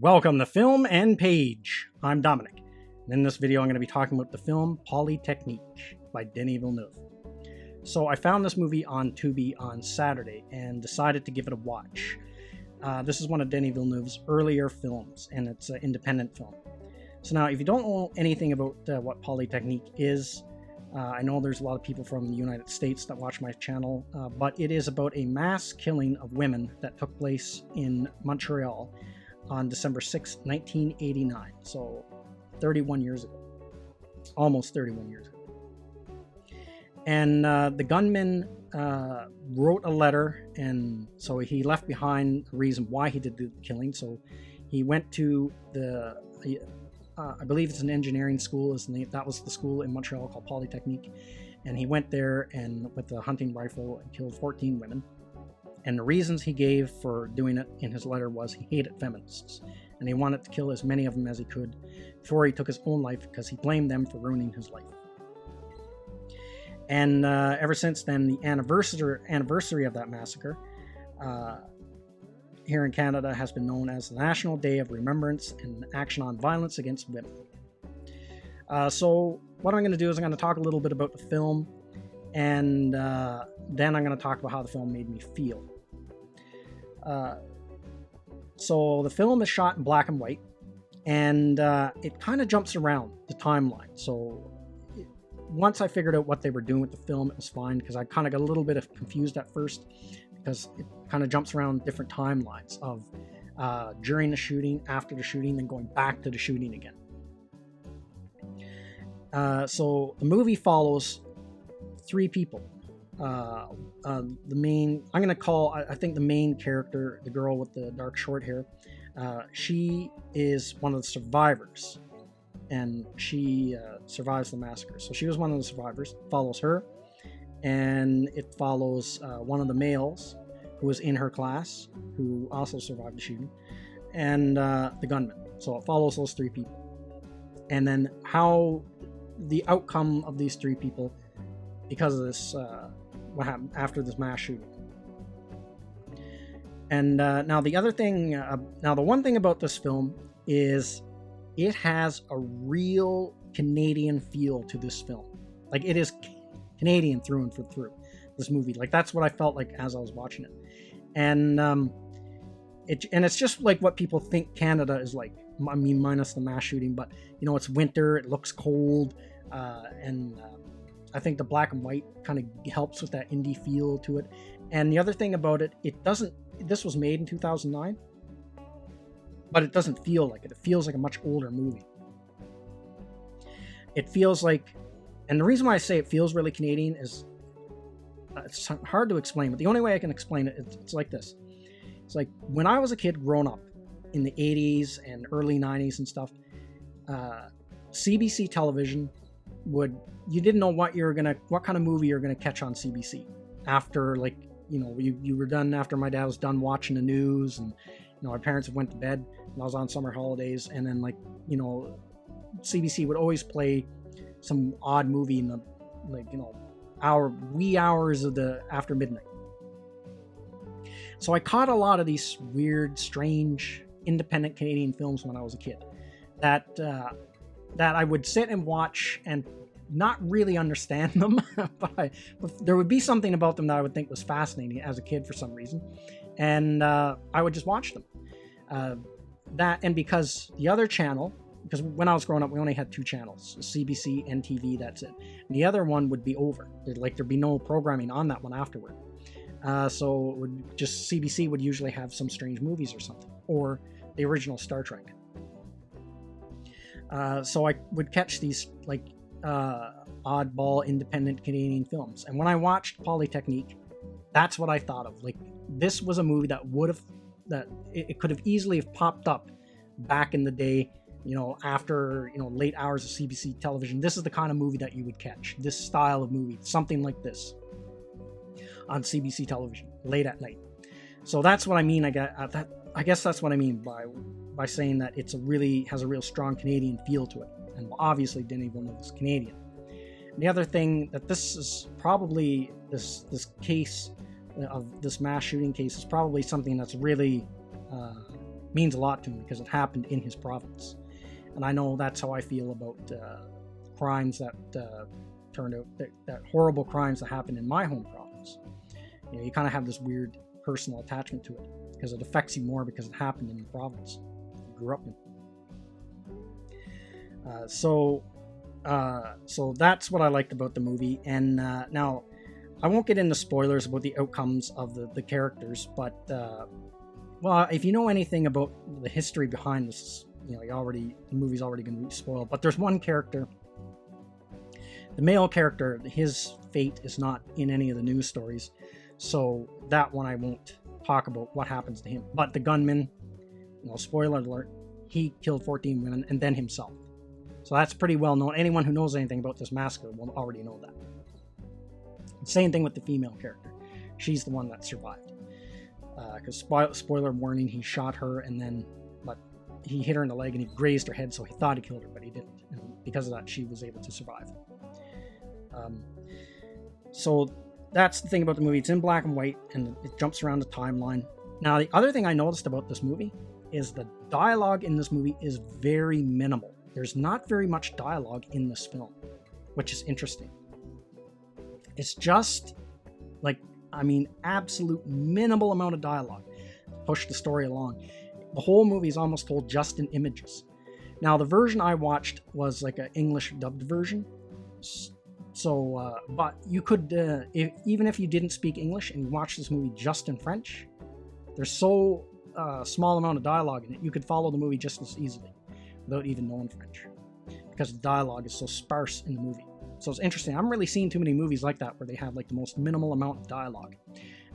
Welcome to Film and Page. I'm Dominic, and in this video I'm going to be talking about the film Polytechnique by Denis Villeneuve. So I found this movie on Tubi on Saturday and decided to give it a watch. This is one of Denis Villeneuve's earlier films, and it's an independent film. So now, if you don't know anything about what Polytechnique is, I know there's a lot of people from the United States that watch my channel, but it is about a mass killing of women that took place in Montreal on December 6, 1989, so 31 years ago, almost 31 years ago. And the gunman wrote a letter, and so he left behind a reason why he did the killing. So he went to the, I believe it's an engineering school, that was the school in Montreal called Polytechnique, and he went there and with a hunting rifle and killed 14 women. And the reasons he gave for doing it in his letter was he hated feminists, and he wanted to kill as many of them as he could before he took his own life because he blamed them for ruining his life. And ever since then, the anniversary of that massacre here in Canada has been known as the National Day of Remembrance and Action on Violence Against Women. So what I'm going to do is I'm going to talk a little bit about the film, and then I'm going to talk about how the film made me feel. So the film is shot in black and white, and it kind of jumps around the timeline. So once I figured out what they were doing with the film, it was fine, because I kind of got a little bit confused at first, because it kind of jumps around different timelines of during the shooting, after the shooting, then going back to the shooting again. So the movie follows three people. I think the main character, the girl with the dark short hair, she is one of the survivors, and she survives the massacre. So she was one of the survivors. It follows her, and it follows one of the males who was in her class, who also survived the shooting, and the gunman. So it follows those three people, and then how the outcome of these three people, because of this, what happened after this mass shooting. And now the one thing about this film is it has a real Canadian feel to this film. Like, it is Canadian through and through, this movie. Like, that's what I felt like as I was watching it. And it's just like what people think Canada is like. I mean, minus the mass shooting, but you know, it's winter, it looks cold, and I think the black and white kind of helps with that indie feel to it. And the other thing about it, this was made in 2009, but it doesn't feel like it. It feels like a much older movie. It feels like, and the reason why I say it feels really Canadian is, it's hard to explain, but the only way I can explain it, it's like this. It's like when I was a kid growing up in the 80s and early 90s and stuff, CBC television you didn't know what kind of movie you're gonna catch on CBC after, like, you know, you were done after my dad was done watching the news, and you know, our parents went to bed, and I was on summer holidays, and then, like, you know, CBC would always play some odd movie in the, like, you know, wee hours of the after midnight. So I caught a lot of these weird, strange, independent Canadian films when I was a kid that I would sit and watch and not really understand them, but there would be something about them that I would think was fascinating as a kid for some reason, and I would just watch them. And because the other channel, because when I was growing up, we only had two channels, CBC and TV, that's it. And the other one would be over. There'd be no programming on that one afterward. So it would just, CBC would usually have some strange movies or something, or the original Star Trek. So I would catch these, like, oddball independent Canadian films. And when I watched Polytechnique, that's what I thought of. Like, this was a movie that it could have easily have popped up back in the day, you know, after, you know, late hours of CBC television. This is the kind of movie that you would catch, this style of movie, something like this on CBC television late at night. So that's what I mean. I guess that's what I mean by saying that has a real strong Canadian feel to it. And obviously Denis Villeneuve is Canadian. And the other thing that this is probably, this case of this mass shooting case is probably something that's really means a lot to him because it happened in his province. And I know that's how I feel about crimes that turned out, that horrible crimes that happened in my home province. You know, you kind of have this weird personal attachment to it because it affects you more because it happened in the province you grew up in. So that's what I liked about the movie. And now, I won't get into spoilers about the outcomes of the characters, but well, if you know anything about the history behind this, you know, the movie's already going to be spoiled. But there's one character, the male character, his fate is not in any of the news stories, so that one I won't talk about what happens to him. But the gunman, you know, spoiler alert, he killed 14 women and then himself. So that's pretty well known. Anyone who knows anything about this massacre will already know that. Same thing with the female character. She's the one that survived. Because spoiler warning, he shot her and then, but he hit her in the leg and he grazed her head, so he thought he killed her, but he didn't. And because of that, she was able to survive. So that's the thing about the movie. It's in black and white and it jumps around the timeline. Now, the other thing I noticed about this movie is the dialogue in this movie is very minimal. There's not very much dialogue in this film, which is interesting. It's just like, I mean, absolute minimal amount of dialogue to push the story along. The whole movie is almost told just in images. Now, the version I watched was like an English dubbed version. So, but you could, even if you didn't speak English and you watched this movie just in French, there's so small amount of dialogue in it, you could follow the movie just as easily without even knowing French, because the dialogue is so sparse in the movie. So it's interesting. I'm really seeing too many movies like that where they have like the most minimal amount of dialogue.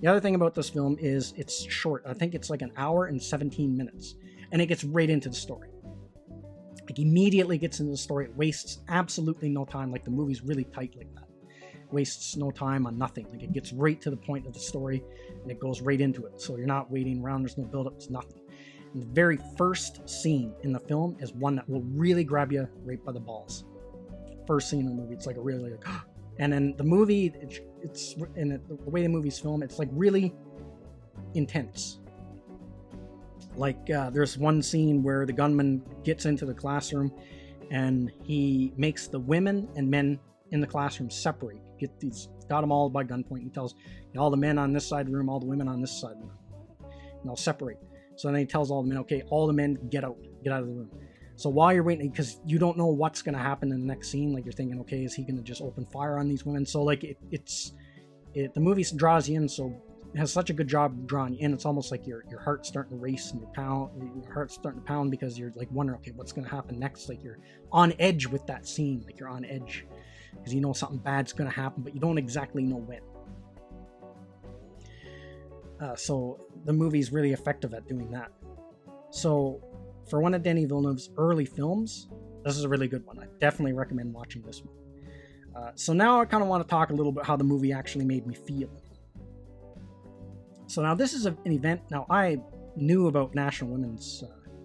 The other thing about this film is it's short. I think it's like an hour and 17 minutes, and it gets right into the story. Like immediately gets into the story. It wastes absolutely no time. Like the movie's really tight like that. It wastes no time on nothing. Like it gets right to the point of the story and it goes right into it. So you're not waiting around. There's no build-up. It's nothing. And the very first scene in the film is one that will really grab you right by the balls. First scene in the movie, it's like a really like, and then the movie, it's in the way the movie's filmed, it's like really intense. Like there's one scene where the gunman gets into the classroom and he makes the women and men in the classroom separate. Got them all by gunpoint. He tells all the men on this side of the room, all the women on this side of the room, and they'll separate. So then he tells all the men, okay, all the men get out of the room. So while you're waiting, because you don't know what's going to happen in the next scene, like you're thinking, okay, is he going to just open fire on these women? So like the movie draws you in, so it has such a good job drawing you in. It's almost like your heart's starting to race and your heart's starting to pound because you're like wondering, okay, what's going to happen next? Like you're on edge with that scene, like you're on edge because you know something bad's going to happen, but you don't exactly know when. So the movie's really effective at doing that. So for one of Denis Villeneuve's early films, this is a really good one. I definitely recommend watching this one. So now I kind of want to talk a little bit how the movie actually made me feel. So now this is an event. Now I knew about National Women's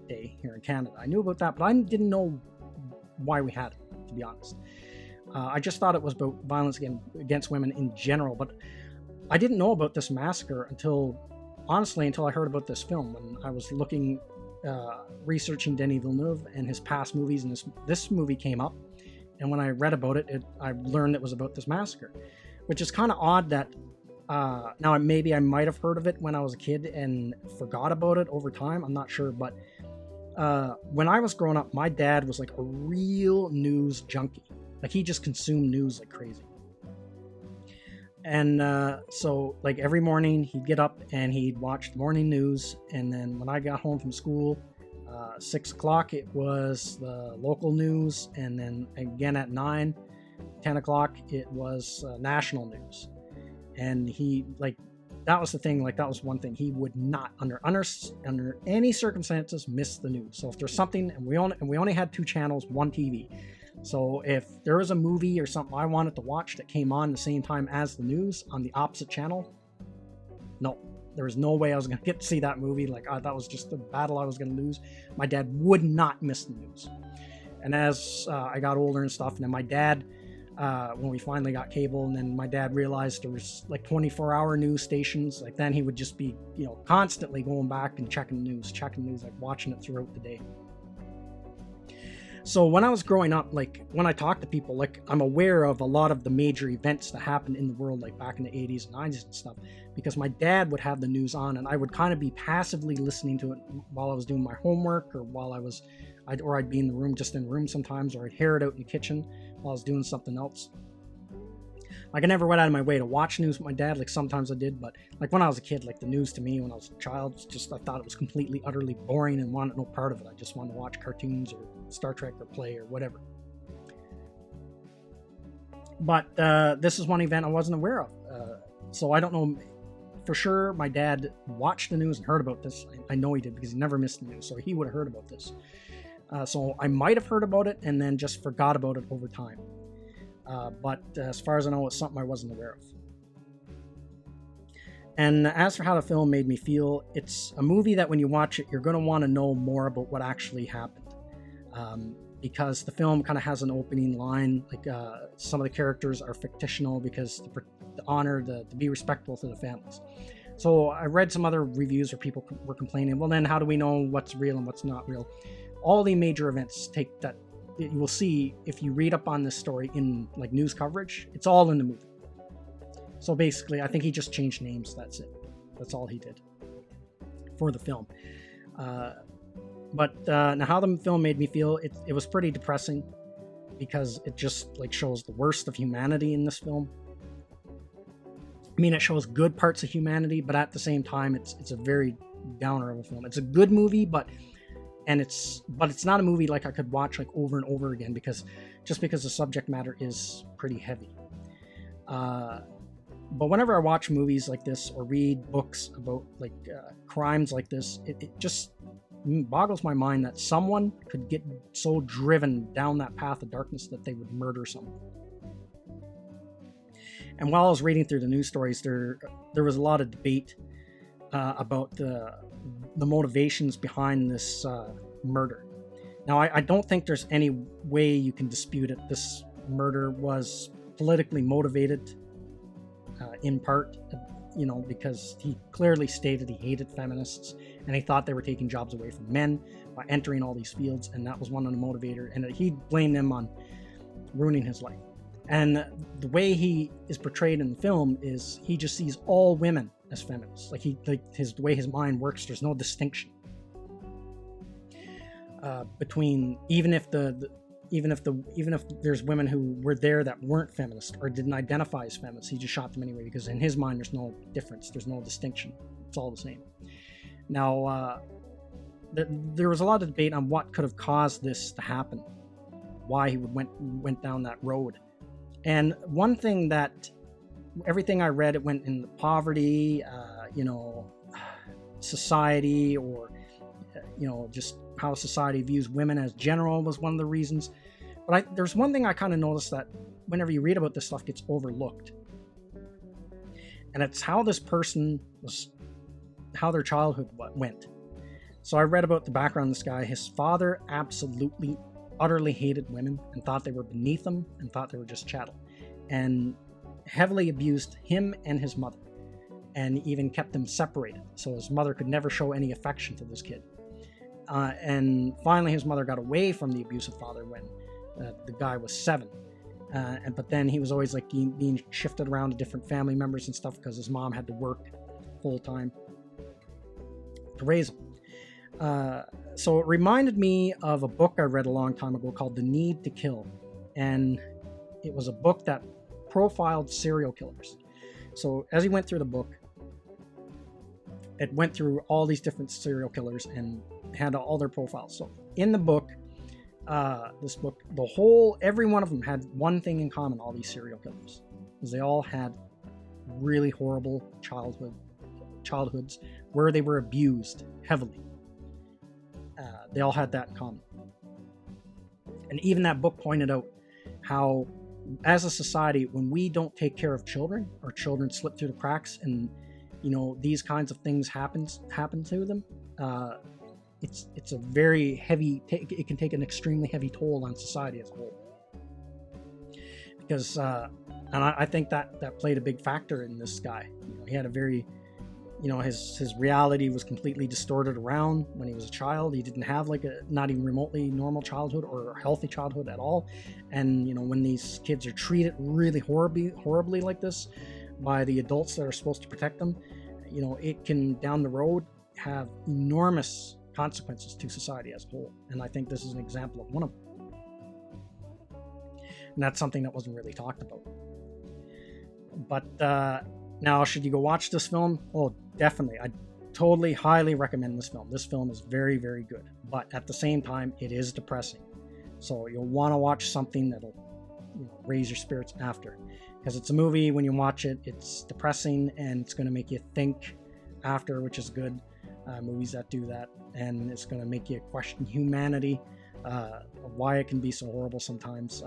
Day here in Canada. I knew about that, but I didn't know why we had it, to be honest. I just thought it was about violence against women in general, but I didn't know about this massacre until I heard about this film. When I was researching Denis Villeneuve and his past movies, and this movie came up, and when I read about it, I learned it was about this massacre, which is kind of odd that now maybe I might have heard of it when I was a kid and forgot about it over time. I'm not sure, but when I was growing up, my dad was like a real news junkie. Like he just consumed news like crazy. And so like every morning he'd get up and he'd watch the morning news. And then when I got home from school, 6 o'clock, it was the local news. And then again at 9, 10 o'clock, it was national news. And that was the thing. Like that was one thing. He would not under any circumstances miss the news. So if there's something, and we only had 2 channels, 1 TV. So if there was a movie or something I wanted to watch that came on the same time as the news on the opposite channel, no, there was no way I was going to get to see that movie. Like that was just the battle I was going to lose. My dad would not miss the news. And as I got older and stuff, and then my dad when we finally got cable. And then my dad realized there was like 24-hour news stations. Like then he would just be, constantly going back and checking the news, like watching it throughout the day. So when I was growing up, like when I talk to people, like I'm aware of a lot of the major events that happened in the world, like back in the 80s and 90s and stuff, because my dad would have the news on and I would kind of be passively listening to it while I was doing my homework, or while I'd be in the room, just in the room sometimes, or I'd hear it out in the kitchen while I was doing something else. Like I never went out of my way to watch news with my dad. Like sometimes I did, but like when I was a kid, like the news to me when I was a child was just, I thought it was completely, utterly boring and wanted no part of it. I just wanted to watch cartoons or Star Trek or play or whatever. But this is one event I wasn't aware of. So I don't know for sure my dad watched the news and heard about this. I know he did because he never missed the news. So he would have heard about this. So I might have heard about it and then just forgot about it over time. But as far as I know, it's something I wasn't aware of. And as for how the film made me feel, it's a movie that when you watch it, you're going to want to know more about what actually happened. Because the film kind of has an opening line, like some of the characters are fictional because to be respectful to the families. So I read some other reviews where people were complaining, well then how do we know what's real and what's not real? All the major events take that. You will see if you read up on this story in like news coverage, it's all in the movie. So basically, I think he just changed names. That's it. That's all he did for the film. But now how the film made me feel, it was pretty depressing because it just like shows the worst of humanity in this film. I mean, it shows good parts of humanity, but at the same time, it's a very downer of a film. It's a good movie, but it's not a movie like I could watch like over and over again because the subject matter is pretty heavy. But whenever I watch movies like this or read books about like crimes like this, it just boggles my mind that someone could get so driven down that path of darkness that they would murder someone. And while I was reading through the news stories, there was a lot of debate about the motivations behind this murder. Now, I don't think there's any way you can dispute it. This murder was politically motivated, in part, because he clearly stated he hated feminists and he thought they were taking jobs away from men by entering all these fields, and that was one of the motivators. And he blamed them on ruining his life. And the way he is portrayed in the film is he just sees all women as feminists. The way his mind works, there's no distinction between even if there's women who were there that weren't feminist or didn't identify as feminists, he just shot them anyway because in his mind there's no difference, there's no distinction. It's all the same. Now, there was a lot of debate on what could have caused this to happen, why he went down that road. And one thing that everything I read, it went in poverty, society, or just how society views women as general was one of the reasons. But there's one thing I kind of noticed that whenever you read about this stuff gets overlooked, and it's how this person how their childhood went. So I read about the background of this guy. His father absolutely, utterly hated women and thought they were beneath him and thought they were just chattel, and heavily abused him and his mother, and even kept them separated. So his mother could never show any affection to this kid. And finally, his mother got away from the abusive father when the guy was 7. But then he was always like being shifted around to different family members and stuff because his mom had to work full time to raise him. So it reminded me of a book I read a long time ago called The Need to Kill. And it was a book that profiled serial killers. So as he went through the book, it went through all these different serial killers and had all their profiles. So in the book, every one of them had one thing in common, all these serial killers, is they all had really horrible childhoods where they were abused heavily. They all had that in common. And even that book pointed out how, as a society, when we don't take care of children, or children slip through the cracks, and these kinds of things happen to them, it's a very heavy. It can take an extremely heavy toll on society as a whole. because and I think that played a big factor in this guy. He had a very, his reality was completely distorted around when he was a child. He didn't have like a not even remotely normal childhood or a healthy childhood at all. And when these kids are treated really horribly like this by the adults that are supposed to protect them, it can down the road have enormous consequences to society as a whole. And I think this is an example of one of them. And that's something that wasn't really talked about. But now, should you go watch this film? Oh, definitely. I totally, highly recommend this film. This film is very, very good. But at the same time, it is depressing. So you'll want to watch something that'll raise your spirits after. Because it's a movie, when you watch it, it's depressing and it's going to make you think after, which is good. Movies that do that. And it's going to make you question humanity, why it can be so horrible sometimes.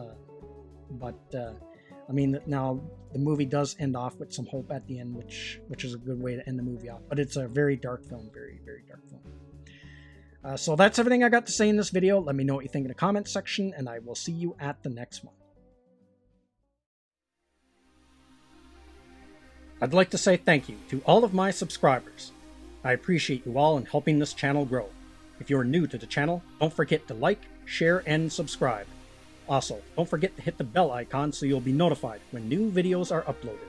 I mean, now the movie does end off with some hope at the end, which is a good way to end the movie off. But it's a very dark film, very, very dark film. So that's everything I got to say in this video. Let me know what you think in the comments section, and I will see you at the next one. I'd like to say thank you to all of my subscribers. I appreciate you all in helping this channel grow. If you're new to the channel, don't forget to like, share, and subscribe. Also, don't forget to hit the bell icon so you'll be notified when new videos are uploaded.